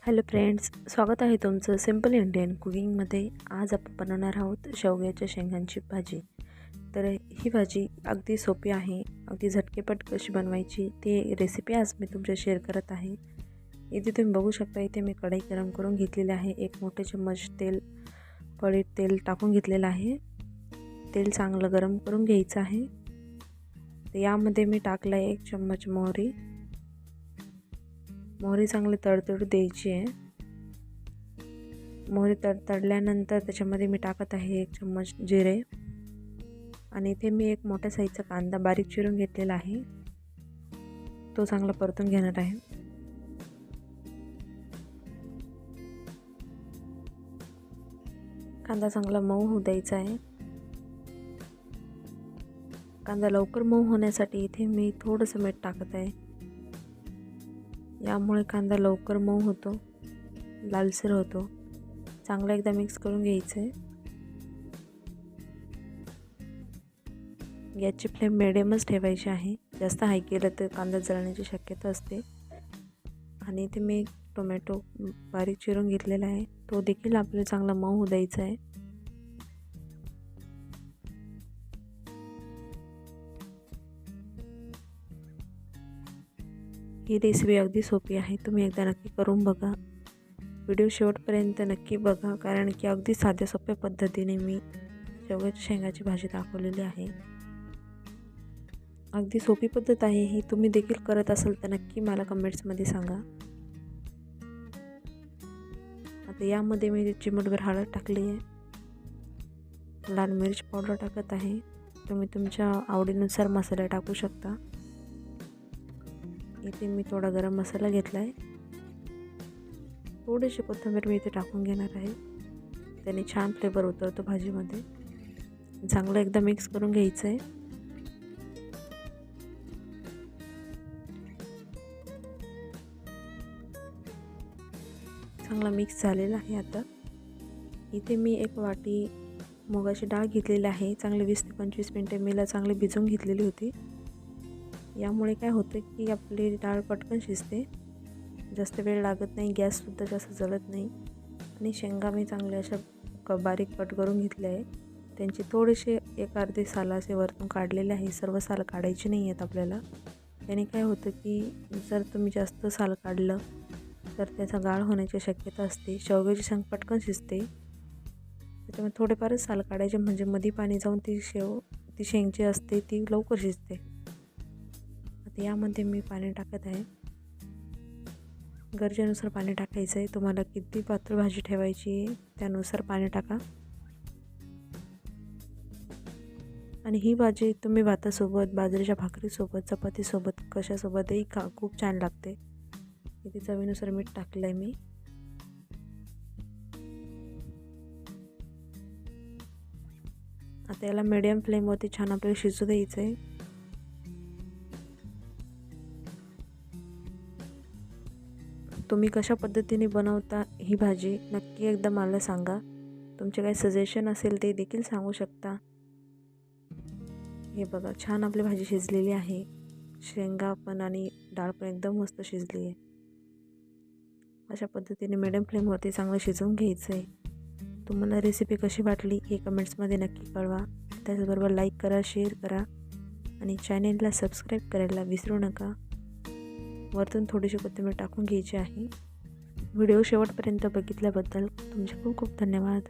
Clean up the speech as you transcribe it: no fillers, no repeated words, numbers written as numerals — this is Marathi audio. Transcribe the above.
हॅलो फ्रेंड्स, स्वागत आहे तुमचं सिंपल इंडियन कुकिंगमध्ये। आज आपण बनवणार आहोत शेवग्याच्या शेंगांची भाजी। तर ही भाजी अगदी सोपी आहे, अगदी झटकेपट कशी बनवायची ती रेसिपी आज मी तुमच्याशी शेअर करत आहे। इथे तुम्ही बघू शकता, इथे मी कढई गरम करून घेतलेली आहे। एक मोठे चम्मच पळीत तेल टाकून घेतलेलं आहे। तेल चांगलं गरम करून घ्यायचं आहे। तर यामध्ये मी टाकला आहे 1 चम्मच मोहरी। मोहरी चांगली तडतडू द्यायची आहे। मोहरी तडल्यानंतर त्याच्यामध्ये मी टाकत आहे 1 चम्मच जिरे आणि इथे मी एक मोठ्या साईजचा कांदा बारीक चिरून घेतलेला आहे, तो चांगला परतून घेणार आहे। कांदा चांगला मऊ होऊ द्यायचा आहे। कांदा लवकर मऊ होण्यासाठी इथे मी थोडंसं मीठ टाकत आहे, यामुळे कांदा लवकर मऊ होतो, लालसर होतो। चांगलं एकदा मिक्स करून घ्यायचं आहे। गॅसची फ्लेम मिडियमच ठेवायची आहे, जास्त हाय केलं तर कांदा जळण्याची शक्यता असते। आणि इथे मी टोमॅटो बारीक चिरून घेतलेला आहे, तो देखील आपल्याला चांगला मऊ होऊ द्यायचा आहे। ही रेसिपी अगदी सोपी आहे, तुम्ही एकदा नक्की करून बघा। व्हिडिओ शेवटपर्यंत नक्की बघा, कारण की अगदी साध्या सोप्या पद्धतीने मी शेवग्याच्या शेंगाची भाजी दाखवलेली आहे। अगदी सोपी पद्धत आहे ही, तुम्ही देखील करत असाल तर नक्की मला कमेंट्समध्ये सांगा। आता यामध्ये मी चिमूटभर हळद टाकली आहे, लाल मिरच पावडर टाकत आहे। तुम्ही तुमच्या आवडीनुसार मसाले टाकू शकता। इथे मी थोडा गरम मसाला घेतला आहे, थोडीशी कोथिंबीर मी इथे टाकून घेणार आहे, त्याने छान फ्लेवर उतरतो भाजीमध्ये। चांगलं एकदा मिक्स करून घ्यायचं आहे। चांगला मिक्स झालेला आहे। आता इथे मी 1 वाटी मुगाची डाळ घेतलेली आहे, चांगली 20 ते 25 मिनिटे मीला चांगली भिजवून घेतलेली होती। यामुळे काय होतं की आपली डाळ पटकन शिजते, जास्त वेळ लागत नाही, गॅससुद्धा जास्त जळत नाही। आणि शेंगा मी चांगल्या अशा बारीक कट करून घेतले आहे, त्यांचे थोडेसे 1 अर्धे साल असे वरतून काढलेले आहे, सर्व साल काढायचे नाही आहेत आपल्याला। त्याने काय होतं की जर तुम्ही जास्त साल काढलं तर त्याचा गाळ होण्याची शक्यता असते। शेवग्याची शेंग पटकन शिजते, त्याच्यामुळे थोडेफारच साल काढायचे, म्हणजे मध्ये पाणी जाऊन ती शेंग जी असते ती लवकर शिजते। आता यामध्ये मी पाणी टाकत आहे, गरजेनुसार पाणी टाकायचं आहे। तुम्हाला किती पातळ भाजी ठेवायची आहे त्यानुसार पाणी टाका। आणि ही भाजी तुम्ही भातासोबत, बाजरीच्या भाकरीसोबत, चपातीसोबत कशासोबतही खूप छान लागते। इथे चवीनुसार मीठ टाकलं आहे मी। आता याला मीडियम फ्लेमवरती छान आपल्याला शिजू द्यायचं आहे। तुम्ही कशा पद्धतीने बनवता ही भाजी नक्की एकदा मला सांगा। तुमचे काही सजेशन असेल ते देखील सांगू शकता। हे बघा, छान आपली भाजी शिजलेली आहे, शेंगा पण आणि डाळ पण एकदम मस्त शिजली आहे। अशा पद्धतीने मीडियम फ्लेमवरती चांगलं शिजवून घ्यायचं आहे। तुम्हाला रेसिपी कशी वाटली हे कमेंट्समध्ये नक्की कळवा। त्याचबरोबर लाईक करा, शेअर करा आणि चॅनेलला सबस्क्राईब करायला विसरू नका। वरतून थोडीशी कोथिंबीर टाकून घ्यायची आहे। व्हिडिओ शेवटपर्यंत बघितल्याबद्दल तुमचे खूप खूप धन्यवाद।